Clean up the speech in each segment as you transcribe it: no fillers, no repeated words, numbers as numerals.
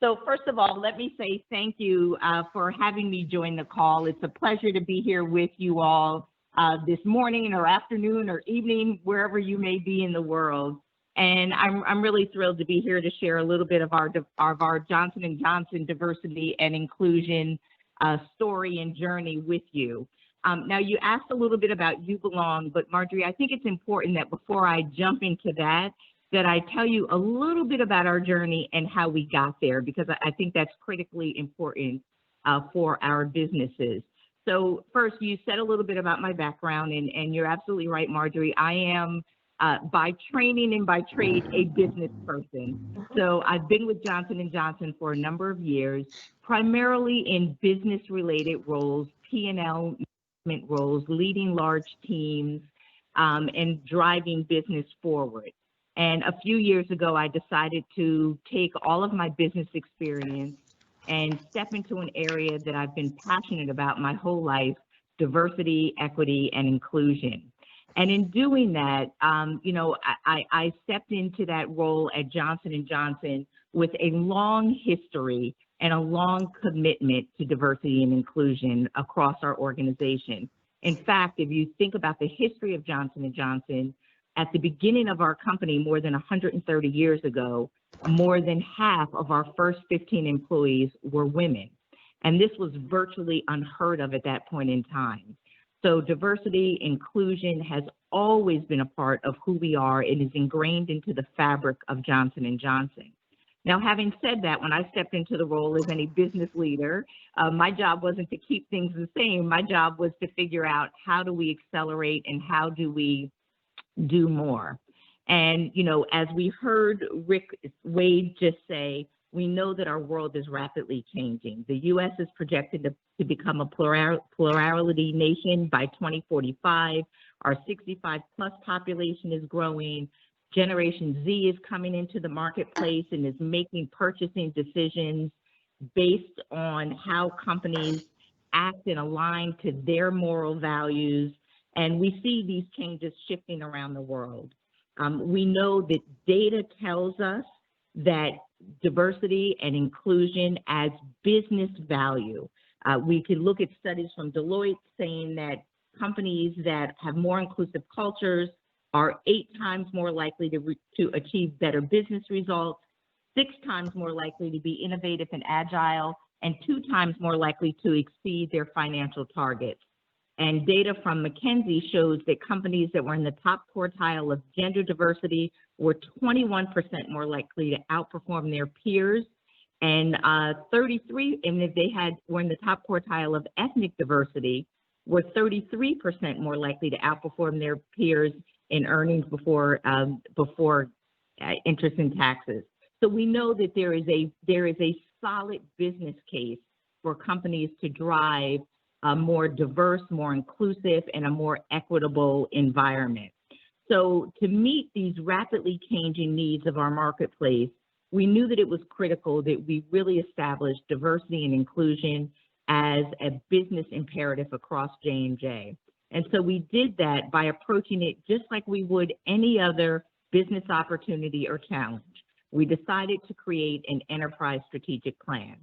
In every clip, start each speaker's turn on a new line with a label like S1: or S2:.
S1: So first of all, let me say thank you for having me join the call. It's a pleasure to be here with you all this morning or afternoon or evening, wherever you may be in the world. And I'm really thrilled to be here to share a little bit of our Johnson & Johnson diversity and inclusion story and journey with you. Now, you asked a little bit about You Belong, but Marjorie, I think it's important that before I jump into that I tell you a little bit about our journey and how we got there, because I think that's critically important for our businesses. So first, you said a little bit about my background, and you're absolutely right, Marjorie. I am, by training and by trade, a business person. So I've been with Johnson & Johnson for a number of years, primarily in business-related roles, P&L management roles, leading large teams, and driving business forward. And a few years ago, I decided to take all of my business experience and step into an area that I've been passionate about my whole life, diversity, equity, and inclusion. And in doing that, I stepped into that role at Johnson & Johnson with a long history and a long commitment to diversity and inclusion across our organization. In fact, if you think about the history of Johnson & Johnson, at the beginning of our company, more than 130 years ago, more than half of our first 15 employees were women. And this was virtually unheard of at that point in time. So diversity, inclusion has always been a part of who we are. It is ingrained into the fabric of Johnson & Johnson. Now, having said that, when I stepped into the role as any business leader, my job wasn't to keep things the same. My job was to figure out how do we accelerate and how do we do more. And, as we heard Rick Wade just say, we know that our world is rapidly changing. The U.S. is projected to become a plurality nation by 2045. Our 65 plus population is growing. Generation Z is coming into the marketplace and is making purchasing decisions based on how companies act and align to their moral values. And we see these changes shifting around the world. We know that data tells us that diversity and inclusion adds business value. We could look at studies from Deloitte saying that companies that have more inclusive cultures are 8 times more likely to achieve better business results, 6 times more likely to be innovative and agile, and 2 times more likely to exceed their financial targets. And data from McKinsey shows that companies that were in the top quartile of gender diversity were 21% more likely to outperform their peers, and 33, and if they were in the top quartile of ethnic diversity, were 33% more likely to outperform their peers in earnings before interest and taxes. So we know that there is a solid business case for companies to drive a more diverse, more inclusive, and a more equitable environment. So to meet these rapidly changing needs of our marketplace, we knew that it was critical that we really establish diversity and inclusion as a business imperative across J&J. And so we did that by approaching it just like we would any other business opportunity or challenge. We decided to create an enterprise strategic plan.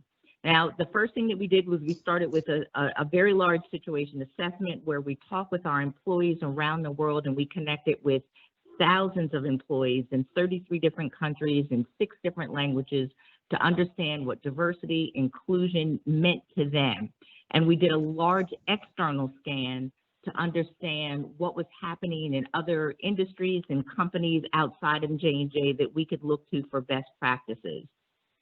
S1: Now, the first thing that we did was we started with a very large situation assessment where we talked with our employees around the world, and we connected with thousands of employees in 33 different countries in 6 different languages to understand what diversity, inclusion meant to them. And we did a large external scan to understand what was happening in other industries and companies outside of J&J that we could look to for best practices.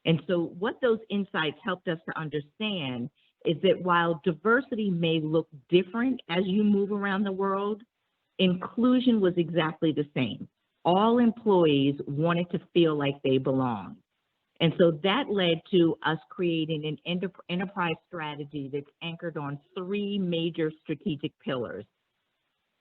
S1: And so what those insights helped us to understand is that while diversity may look different as you move around the world, inclusion was exactly the same. All employees wanted to feel like they belonged. And so that led to us creating an enterprise strategy that's anchored on 3 major strategic pillars.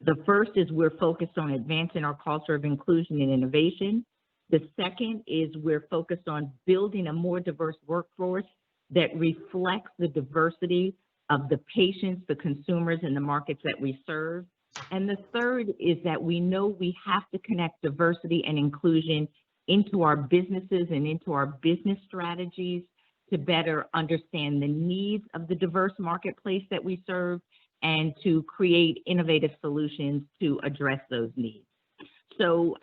S1: The first is we're focused on advancing our culture of inclusion and innovation. The second is we're focused on building a more diverse workforce that reflects the diversity of the patients, the consumers, and the markets that we serve. And the third is that we know we have to connect diversity and inclusion into our businesses and into our business strategies to better understand the needs of the diverse marketplace that we serve and to create innovative solutions to address those needs. So,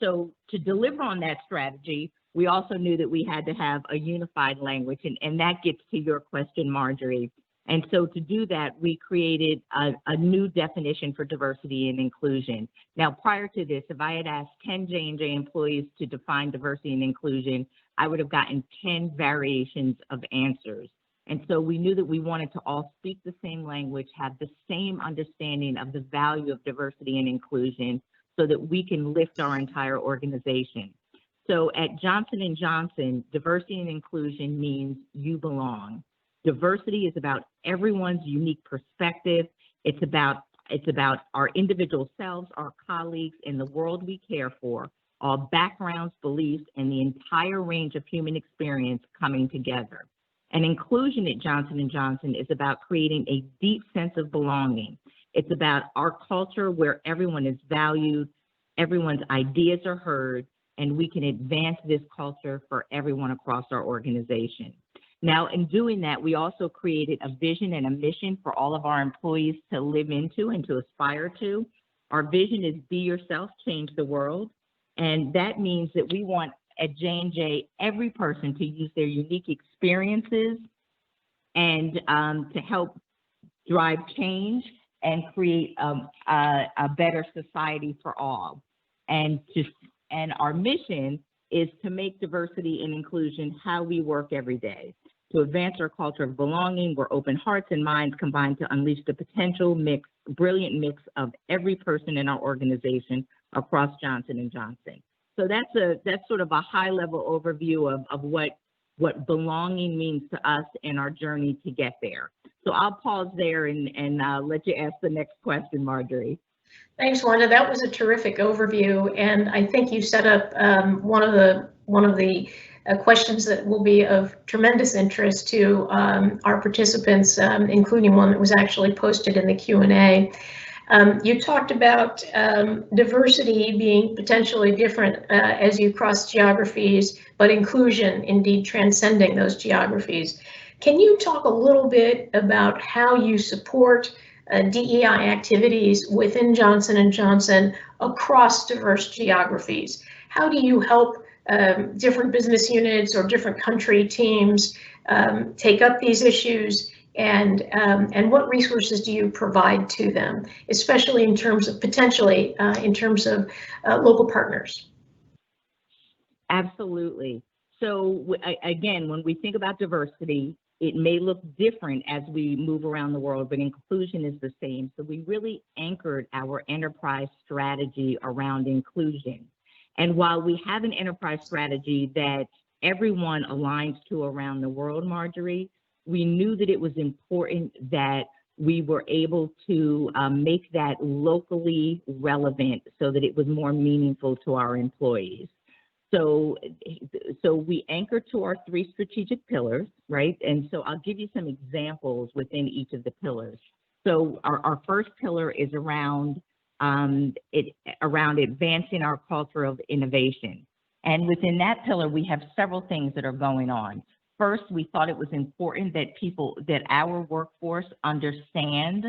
S1: so to deliver on that strategy, we also knew that we had to have a unified language, and that gets to your question, Marjorie. And so to do that, we created a new definition for diversity and inclusion. Now, prior to this, if I had asked 10 J&J employees to define diversity and inclusion, I would have gotten 10 variations of answers. And so we knew that we wanted to all speak the same language, have the same understanding of the value of diversity and inclusion so that we can lift our entire organization. So at Johnson & Johnson, diversity and inclusion means you belong. Diversity is about everyone's unique perspective. It's about our individual selves, our colleagues, and the world we care for, all backgrounds, beliefs, and the entire range of human experience coming together. And inclusion at Johnson & Johnson is about creating a deep sense of belonging. It's about our culture where everyone is valued, everyone's ideas are heard, and we can advance this culture for everyone across our organization. Now, in doing that, we also created a vision and a mission for all of our employees to live into and to aspire to. Our vision is be yourself, change the world. And that means that we want at J&J every person to use their unique experiences and to help drive change and create a better society for all. And our mission is to make diversity and inclusion how we work every day. To advance our culture of belonging, where open hearts and minds combine to unleash the potential brilliant mix of every person in our organization across Johnson & Johnson. So that's sort of a high-level overview of what belonging means to us and our journey to get there. So I'll pause there and let you ask the next question, Marjorie.
S2: Thanks, Wanda. That was a terrific overview, and I think you set up one of the questions that will be of tremendous interest to our participants, including one that was actually posted in the Q&A. You talked about diversity being potentially different as you cross geographies, but inclusion indeed transcending those geographies. Can you talk a little bit about how you support DEI activities within Johnson & Johnson across diverse geographies? How do you help different business units or different country teams take up these issues, and what resources do you provide to them, especially in terms of potentially in terms of local partners?
S1: Absolutely. So again, when we think about diversity, it may look different as we move around the world, but inclusion is the same. So we really anchored our enterprise strategy around inclusion. And while we have an enterprise strategy that everyone aligns to around the world, Marjorie, we knew that it was important that we were able to make that locally relevant so that it was more meaningful to our employees. So we anchor to our 3 strategic pillars, right? And so I'll give you some examples within each of the pillars. So our first pillar is around advancing our culture of innovation. And within that pillar, we have several things that are going on. First, we thought it was important that our workforce understand,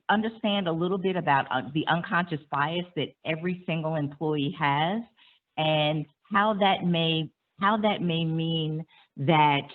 S1: understand a little bit about the unconscious bias that every single employee has, and how that may mean that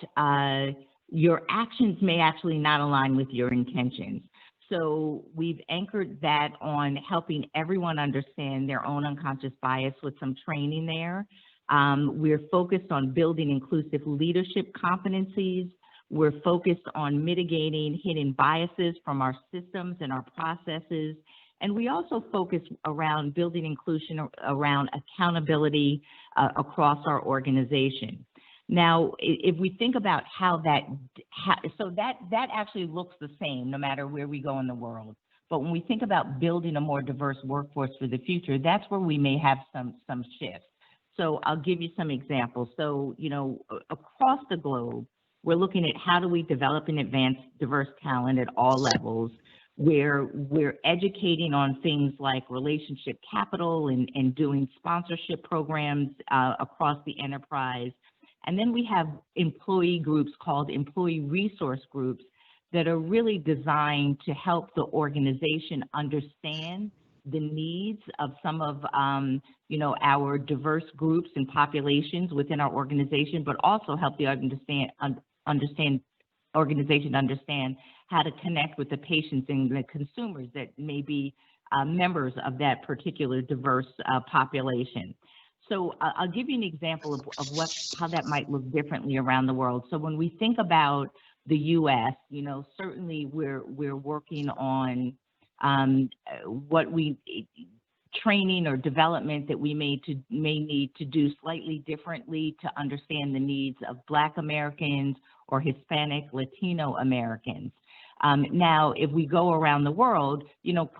S1: your actions may actually not align with your intentions. So we've anchored that on helping everyone understand their own unconscious bias with some training there. We're focused on building inclusive leadership competencies. We're focused on mitigating hidden biases from our systems and our processes. And we also focus around building inclusion around accountability across our organization. Now, if we think about so that actually looks the same no matter where we go in the world. But when we think about building a more diverse workforce for the future, that's where we may have some shifts. So I'll give you some examples. So, across the globe, we're looking at how do we develop and advance diverse talent at all levels. where we're educating on things like relationship capital and doing sponsorship programs across the enterprise. And then we have employee groups called employee resource groups that are really designed to help the organization understand the needs of some of our diverse groups and populations within our organization, but also help the organization understand how to connect with the patients and the consumers that may be members of that particular diverse population. So I'll give you an example of how that might look differently around the world. So when we think about the U.S., certainly we're working on training or development that we may need to do slightly differently to understand the needs of Black Americans or Hispanic, Latino Americans. Now, if we go around the world,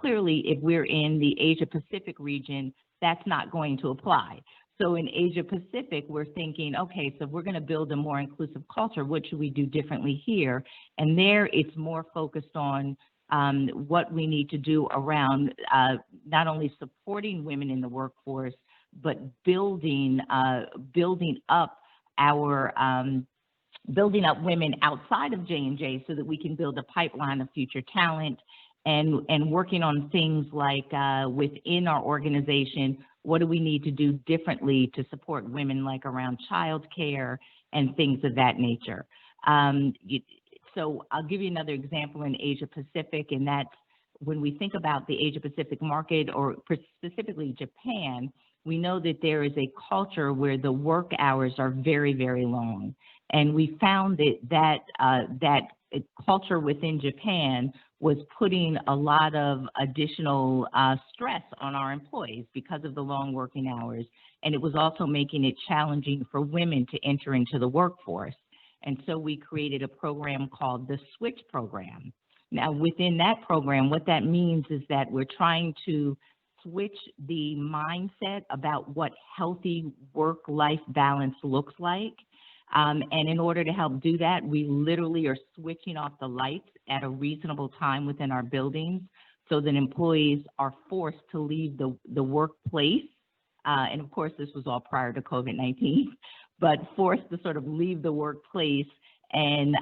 S1: clearly if we're in the Asia Pacific region, that's not going to apply. So in Asia Pacific, we're thinking, okay, so if we're going to build a more inclusive culture, what should we do differently here? And there it's more focused on what we need to do around not only supporting women in the workforce, but building up women outside of J&J so that we can build a pipeline of future talent, and working on things like within our organization, what do we need to do differently to support women, like around childcare and things of that nature. So I'll give you another example in Asia Pacific, and that's when we think about the Asia Pacific market, or specifically Japan, we know that there is a culture where the work hours are very, very long. And we found that culture within Japan was putting a lot of additional stress on our employees because of the long working hours. And it was also making it challenging for women to enter into the workforce. And so we created a program called the Switch Program. Now, within that program, what that means is that we're trying to switch the mindset about what healthy work-life balance looks like. And in order to help do that, we literally are switching off the lights at a reasonable time within our buildings so that employees are forced to leave the workplace. And of course, this was all prior to COVID-19, but forced to sort of leave the workplace, and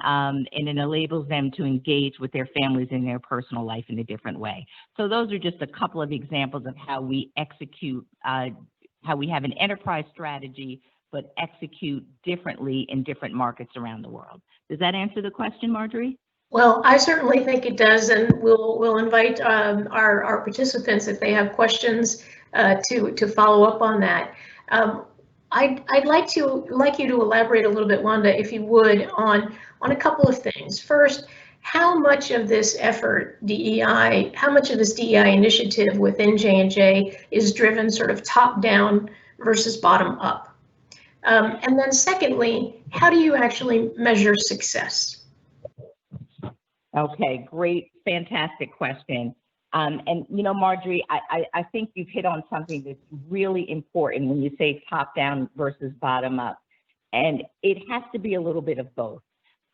S1: it enables them to engage with their families in their personal life in a different way. So those are just a couple of examples of how we execute, how we have an enterprise strategy, but execute differently in different markets around the world. Does that answer the question, Marjorie?
S2: Well, I certainly think it does, and we'll invite our participants, if they have questions, to follow up on that. I'd like you to elaborate a little bit, Wanda, if you would, on a couple of things. First, how much of this effort, DEI, how much of this DEI initiative within J&J is driven sort of top down versus bottom up? And then secondly, how do you actually measure success?
S1: Okay, great, fantastic question. And Marjorie, I think you've hit on something that's really important when you say top down versus bottom up. And it has to be a little bit of both.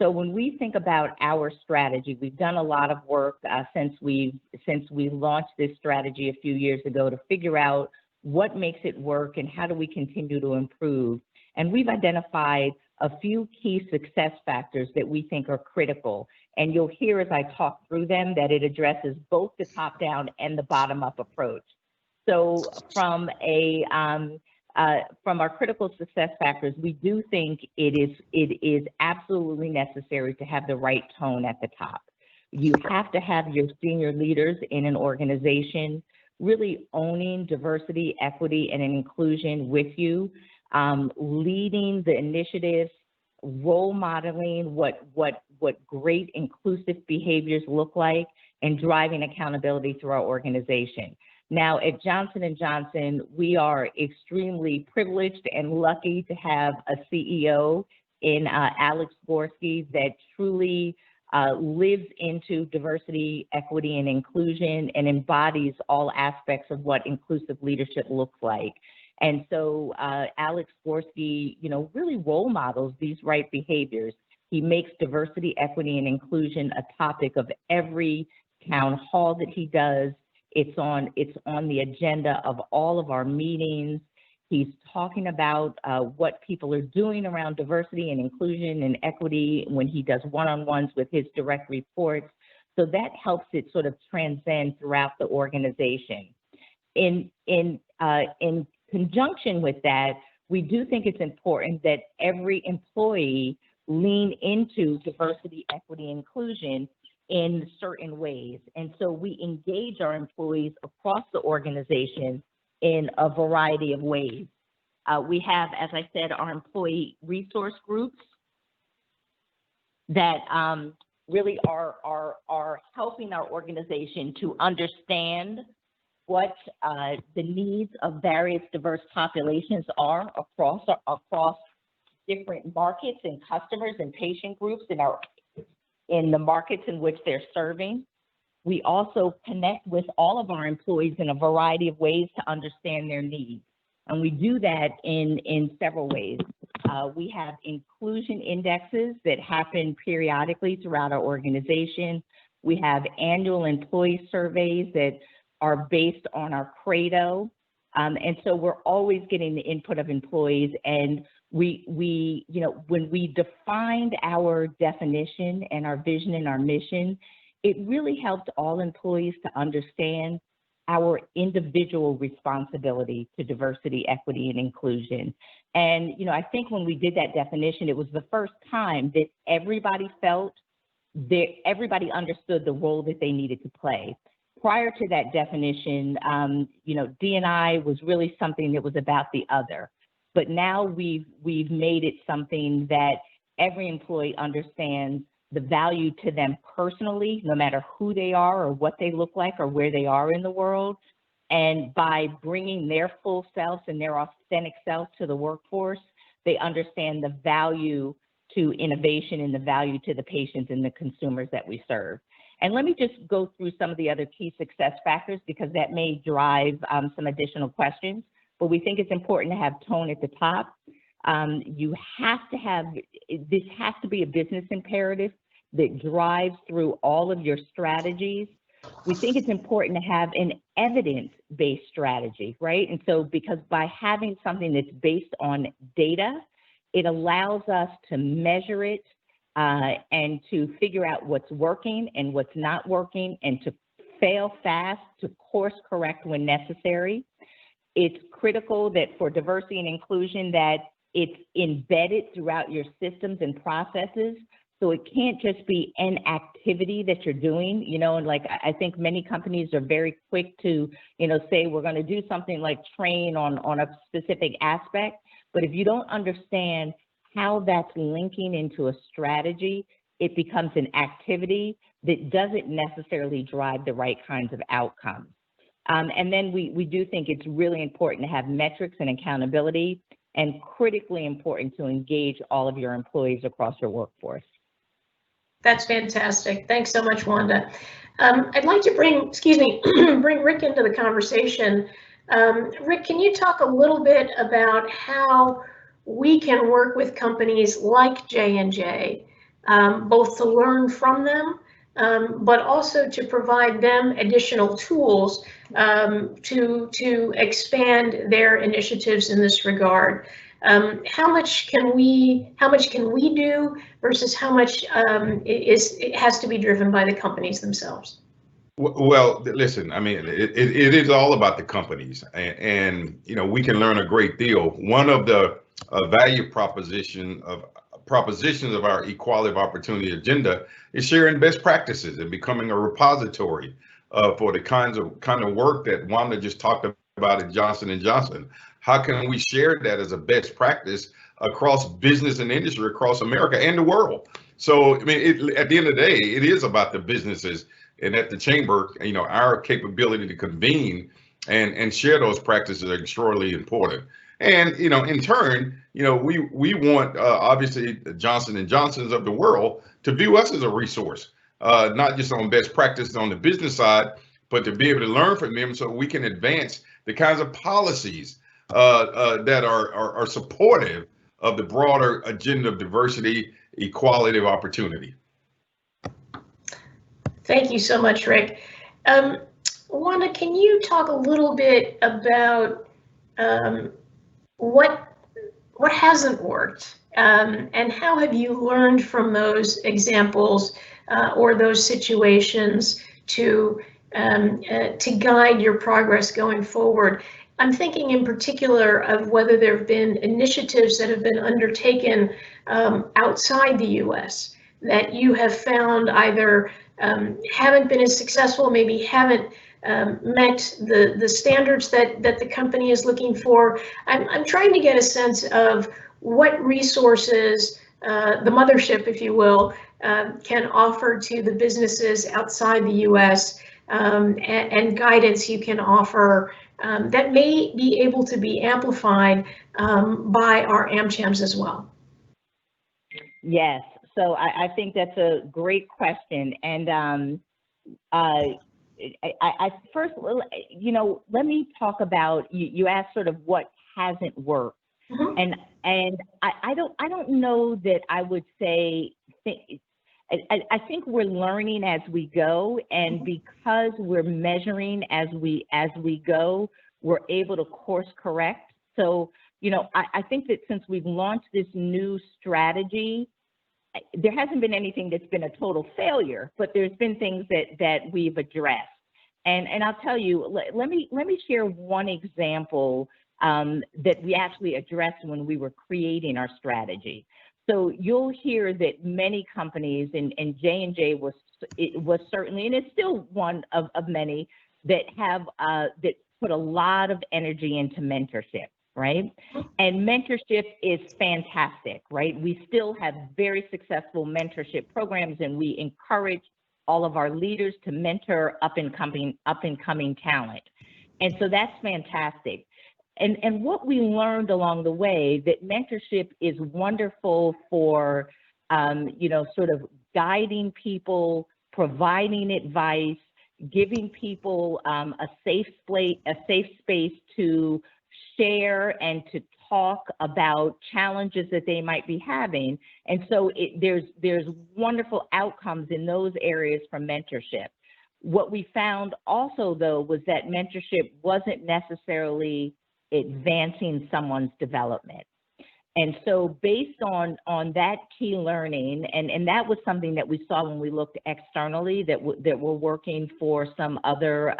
S1: So when we think about our strategy, we've done a lot of work since we launched this strategy a few years ago to figure out what makes it work and how do we continue to improve. And we've identified a few key success factors that we think are critical. And you'll hear as I talk through them that it addresses both the top-down and the bottom-up approach. So from our critical success factors, we do think it is absolutely necessary to have the right tone at the top. You have to have your senior leaders in an organization really owning diversity, equity, and inclusion with you. Leading the initiatives, role modeling what great inclusive behaviors look like, and driving accountability through our organization. Now at Johnson & Johnson, we are extremely privileged and lucky to have a CEO in Alex Gorski that truly lives into diversity, equity, and inclusion, and embodies all aspects of what inclusive leadership looks like. And so Alex Gorski, really role models these right behaviors. He makes diversity, equity, and inclusion a topic of every town hall that he does. It's on the agenda of all of our meetings. He's talking about what people are doing around diversity and inclusion and equity when he does one-on-ones with his direct reports. So that helps it sort of transcend throughout the organization. In conjunction with that, we do think it's important that every employee lean into diversity, equity, inclusion in certain ways. And so we engage our employees across the organization in a variety of ways. We have, as I said, our employee resource groups that really are helping our organization to understand what the needs of various diverse populations are across different markets and customers and patient groups in the markets in which they're serving. We also connect with all of our employees in a variety of ways to understand their needs. And we do that in several ways. We have inclusion indexes that happen periodically throughout our organization. We have annual employee surveys that are based on our credo. And so we're always getting the input of employees. And we when we defined our definition and our vision and our mission, it really helped all employees to understand our individual responsibility to diversity, equity, and inclusion. And, I think when we did that definition, it was the first time that everybody felt that everybody understood the role that they needed to play. Prior to that definition, D&I was really something that was about the other. But now we've made it something that every employee understands the value to them personally, no matter who they are or what they look like or where they are in the world. And by bringing their full selves and their authentic self to the workforce, they understand the value to innovation and the value to the patients and the consumers that we serve. And let me just go through some of the other key success factors, because that may drive some additional questions, but we think it's important to have tone at the top. You have to have, this has to be a business imperative that drives through all of your strategies. We think it's important to have an evidence-based strategy, right? And so because by having something that's based on data, it allows us to measure it and to figure out what's working and what's not working, and to fail fast, to course correct when necessary. It's critical that for diversity and inclusion that it's embedded throughout your systems and processes. So it can't just be an activity that you're doing, and like I think many companies are very quick to, say we're going to do something like train on a specific aspect. But if you don't understand how that's linking into a strategy, it becomes an activity that doesn't necessarily drive the right kinds of outcomes. And then we do think it's really important to have metrics and accountability, and critically important to engage all of your employees across your workforce.
S2: That's fantastic. Thanks so much, Wanda. I'd like to bring Rick into the conversation. Rick, can you talk a little bit about how we can work with companies like J&J, both to learn from them, but also to provide them additional tools to expand their initiatives in this regard? How much can we do versus how much it has to be driven by the companies themselves?
S3: Well, listen, I mean, it is all about the companies, and we can learn a great deal. One of the value propositions of our equality of opportunity agenda is sharing best practices and becoming a repository for the kind of work that Wanda just talked about at Johnson & Johnson. How can we share that as a best practice across business and industry across America and the world? So, I mean, at the end of the day, it is about the businesses, and at the chamber, our capability to convene and share those practices are extraordinarily important. And, in turn, we want, obviously, the Johnson & Johnsons of the world to view us as a resource, not just on best practices on the business side, but to be able to learn from them so we can advance the kinds of policies that are supportive of the broader agenda of diversity, equality of opportunity.
S2: Thank you so much, Rick. Wanda, can you talk a little bit about what hasn't worked, and how have you learned from those examples or those situations to guide your progress going forward? I'm thinking in particular of whether there have been initiatives that have been undertaken outside the U.S. that you have found either haven't been as successful, maybe haven't met the standards that the company is looking for. I'm trying to get a sense of what resources the mothership, if you will, can offer to the businesses outside the U.S. And guidance you can offer that may be able to be amplified by our AmChams as well.
S1: Yes, so I think that's a great question, and I first, let me talk about, you asked sort of what hasn't worked. Mm-hmm. And I don't know that I would say, I think we're learning as we go, and because we're measuring as we go, we're able to course correct. So, I think that since we've launched this new strategy, there hasn't been anything that's been a total failure, but there's been things that we've addressed. And I'll tell you, let me share one example that we actually addressed when we were creating our strategy. So you'll hear that many companies, and J&J was certainly, and it's still one of many that have that put a lot of energy into mentorship. Right? And mentorship is fantastic, right? We still have very successful mentorship programs, and we encourage all of our leaders to mentor up and coming talent. And so that's fantastic. And what we learned along the way, that mentorship is wonderful for, sort of guiding people, providing advice, giving people a safe space to share and to talk about challenges that they might be having. And so there's wonderful outcomes in those areas from mentorship. What we found also, though, was that mentorship wasn't necessarily advancing someone's development. And so based on that key learning, and that was something that we saw when we looked externally, that we're working for some other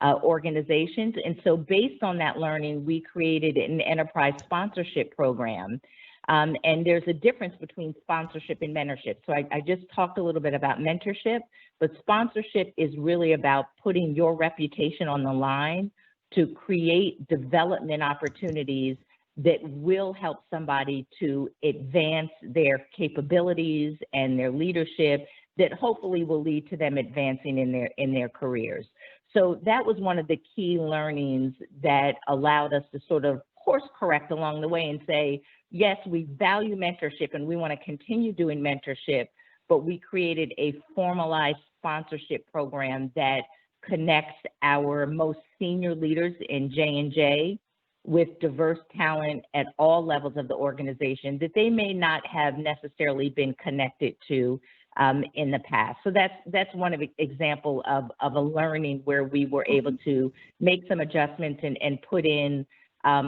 S1: organizations. And so based on that learning, we created an enterprise sponsorship program. And there's a difference between sponsorship and mentorship. So I just talked a little bit about mentorship, but sponsorship is really about putting your reputation on the line to create development opportunities that will help somebody to advance their capabilities and their leadership, that hopefully will lead to them advancing in their careers. So that was one of the key learnings that allowed us to sort of course correct along the way and say, yes, we value mentorship and we want to continue doing mentorship, but we created a formalized sponsorship program that connects our most senior leaders in J&J with diverse talent at all levels of the organization that they may not have necessarily been connected to in the past. So that's one of the example of a learning where we were able to make some adjustments and put in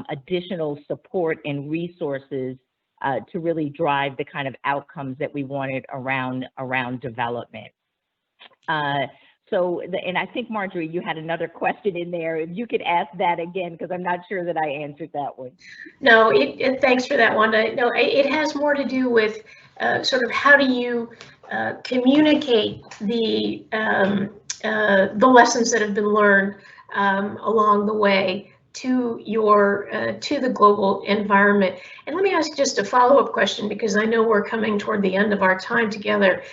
S1: additional support and resources to really drive the kind of outcomes that we wanted around development. And I think, Marjorie, you had another question in there. If you could ask that again, because I'm not sure that I answered that one.
S2: No, thanks for that, Wanda. No, it has more to do with sort of how do you communicate the lessons that have been learned along the way to the global environment. And let me ask just a follow-up question, because I know we're coming toward the end of our time together.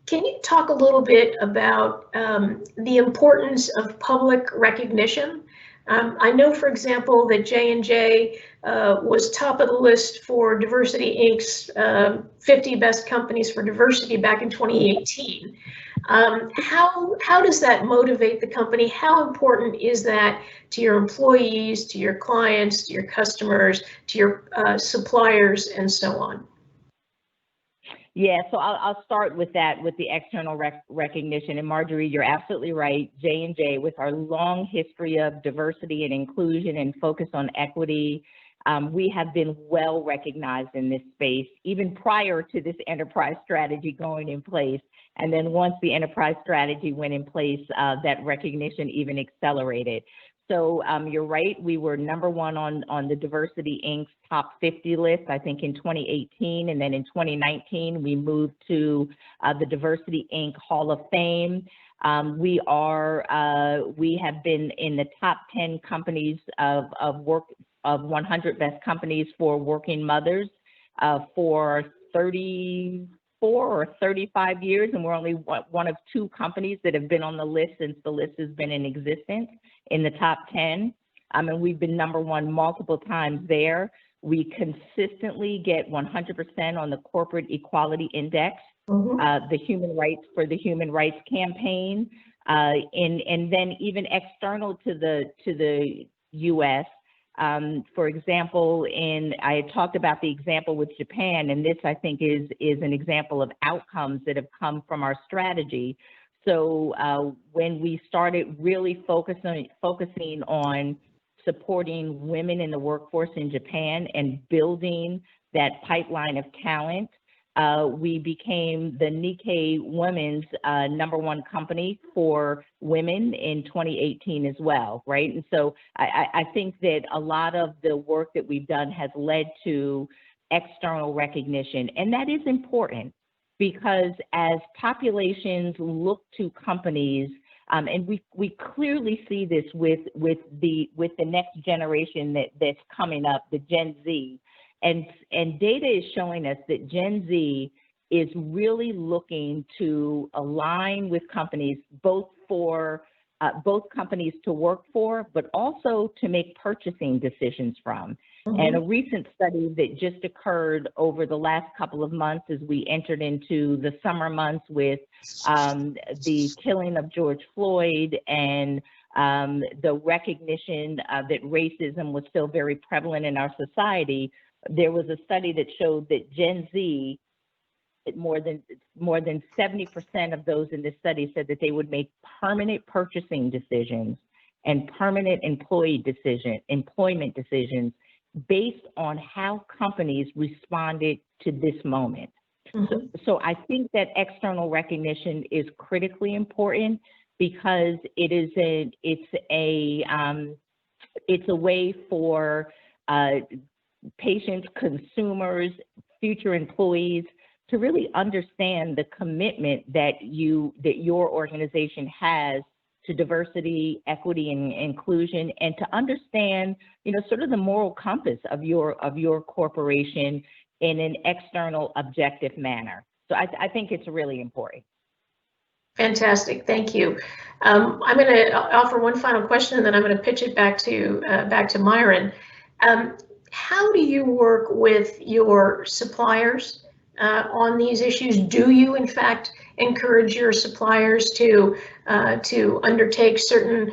S2: Can you talk a little bit about the importance of public recognition? I know, for example, that J&J was top of the list for Diversity Inc.'s 50 Best Companies for Diversity back in 2018. How does that motivate the company? How important is that to your employees, to your clients, to your customers, to your suppliers, and so on?
S1: Yeah, so I'll start with that, with the external recognition. And Marjorie, you're absolutely right. J&J, with our long history of diversity and inclusion and focus on equity, we have been well recognized in this space, even prior to this enterprise strategy going in place. And then once the enterprise strategy went in place, that recognition even accelerated. So you're right, we were #1 on the Diversity Inc.'s top 50 list, I think in 2018, and then in 2019, we moved to the Diversity Inc. Hall of Fame. We have been in the top 10 companies of 100 best companies for working mothers for 34 or 35 years, and we're only one of 2 companies that have been on the list since the list has been in existence in the top 10. And we've been #1 multiple times there. We consistently get 100% on the Corporate Equality Index, the Human Rights Campaign, and then even external to the U.S. For example, I had talked about the example with Japan, and this I think is an example of outcomes that have come from our strategy. So when we started really focusing on supporting women in the workforce in Japan and building that pipeline of talent, we became the Nikkei Women's #1 company for women in 2018 as well, right? And so I think that a lot of the work that we've done has led to external recognition, and that is important because as populations look to companies, and we clearly see this with the next generation that's coming up, the Gen Z. And data is showing us that Gen Z is really looking to align with companies, both companies to work for, but also to make purchasing decisions from. And a recent study that just occurred over the last couple of months as we entered into the summer months with the killing of George Floyd and the recognition that racism was still very prevalent in our society. There was a study that showed that Gen Z, more than 70% of those in this study said that they would make permanent purchasing decisions and permanent employment decisions based on how companies responded to this moment. So I think that external recognition is critically important because it's a way for patients, consumers, future employees to really understand the commitment that your organization has to diversity, equity, and inclusion, and to understand, sort of the moral compass of your corporation in an external, objective manner. So I think it's really important.
S2: Fantastic, thank you. I'm going to offer one final question, and then I'm going to pitch it back to Myron. How do you work with your suppliers on these issues? Do you, in fact, encourage your suppliers to undertake certain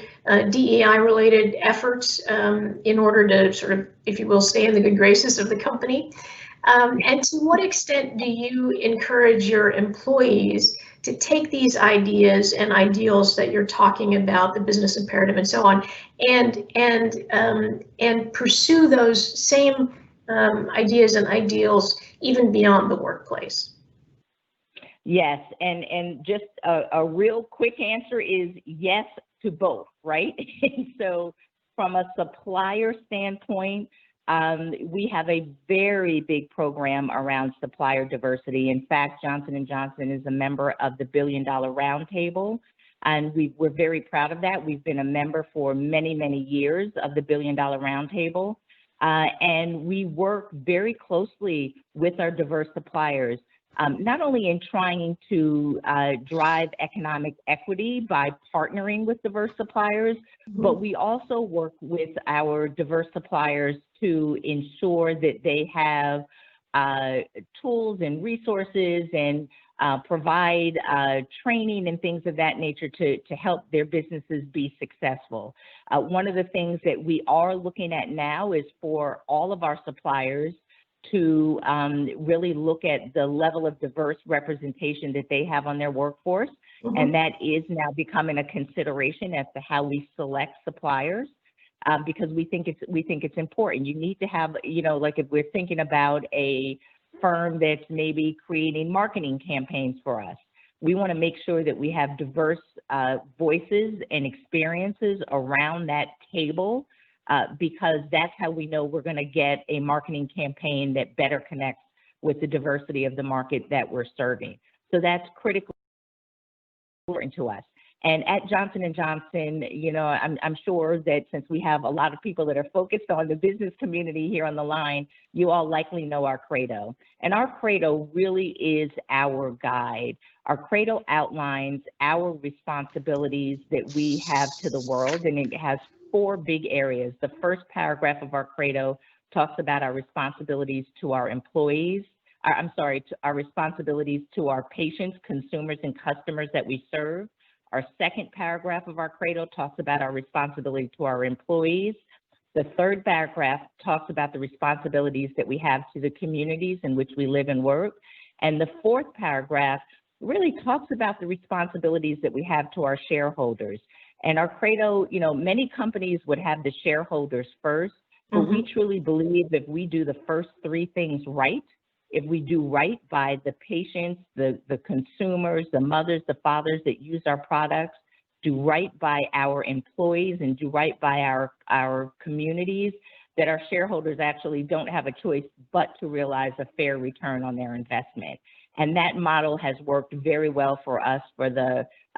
S2: DEI-related efforts in order to sort of, if you will, stay in the good graces of the company? And to what extent do you encourage your employees to take these ideas and ideals that you're talking about, the business imperative and so on, and pursue those same ideas and ideals even beyond the workplace?
S1: Yes, and just a real quick answer is yes to both, right? So from a supplier standpoint, we have a very big program around supplier diversity. In fact, Johnson & Johnson is a member of the $1 Billion Roundtable, and we're very proud of that. We've been a member for many, many years of the $1 Billion Roundtable, and we work very closely with our diverse suppliers, not only in trying to drive economic equity by partnering with diverse suppliers, but we also work with our diverse suppliers to ensure that they have tools and resources and provide training and things of that nature to help their businesses be successful. One of the things that we are looking at now is for all of our suppliers to really look at the level of diverse representation that they have on their workforce. And that is now becoming a consideration as to how we select suppliers, because we think it's important. You need to have, you know, like if we're thinking about a firm that's maybe creating marketing campaigns for us, we want to make sure that we have diverse voices and experiences around that table, because that's how we know we're going to get a marketing campaign that better connects with the diversity of the market that we're serving. So that's critically important to us. And at Johnson & Johnson, you know, I'm sure that since we have a lot of people that are focused on the business community here on the line, you all likely know our credo. And our credo really is our guide. Our credo outlines our responsibilities that we have to the world, and it has 4 big areas. The first paragraph of our credo talks about our responsibilities to our employees, our responsibilities to our patients, consumers, and customers that we serve. Our second paragraph of our credo talks about our responsibility to our employees. The third paragraph talks about the responsibilities that we have to the communities in which we live and work. And the fourth paragraph really talks about the responsibilities that we have to our shareholders. And our credo, you know, many companies would have the shareholders first, but we truly believe if we do the first 3 things right, if we do right by the patients, the consumers, the mothers, the fathers that use our products, do right by our employees, and do right by our communities, that our shareholders actually don't have a choice but to realize a fair return on their investment. And that model has worked very well for us.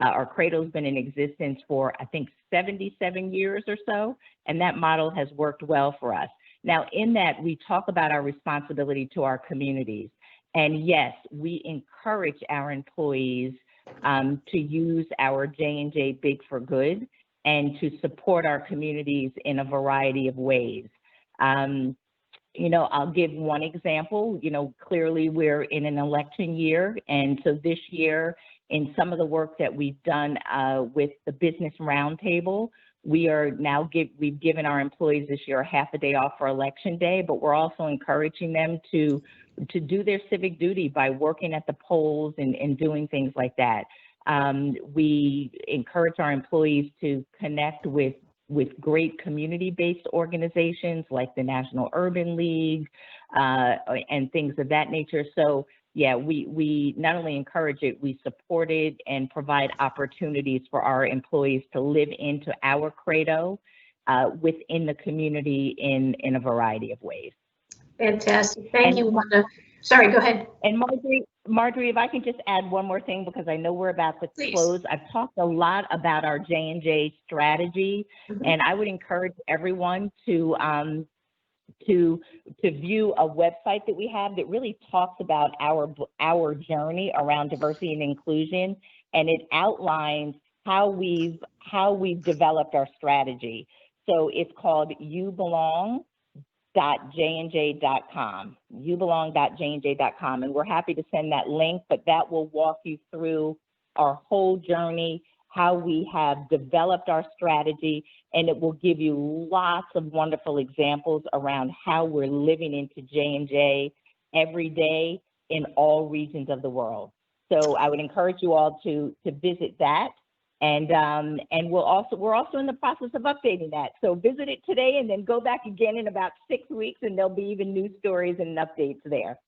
S1: Our credo's been in existence for, I think, 77 years or so, and that model has worked well for us. Now, in that, we talk about our responsibility to our communities. And yes, we encourage our employees to use our J&J Big for Good and to support our communities in a variety of ways. You know, I'll give one example. You know, clearly we're in an election year. And so this year, in some of the work that we've done with the Business Roundtable, we've given our employees this year half a day off for election day, but we're also encouraging them to do their civic duty by working at the polls and doing things like that. We encourage our employees to connect with great community-based organizations like the National Urban League and things of that nature. So yeah, we not only encourage it, we support it and provide opportunities for our employees to live into our credo within the community in a variety of ways.
S2: Fantastic. Thank you, Wanda. Sorry, go ahead.
S1: And Marjorie, if I can just add one more thing, because I know we're about to close. I've talked a lot about our J&J strategy, and I would encourage everyone to view a website that we have that really talks about our journey around diversity and inclusion, and it outlines how we've developed our strategy. So it's called youbelong.jnj.com, youbelong.jnj.com, and we're happy to send that link, but that will walk you through our whole journey, how we have developed our strategy, and it will give you lots of wonderful examples around how we're living into J&J every day in all regions of the world. So I would encourage you all to visit that. And we're also in the process of updating that. So visit it today and then go back again in about 6 weeks, and there'll be even new stories and updates there.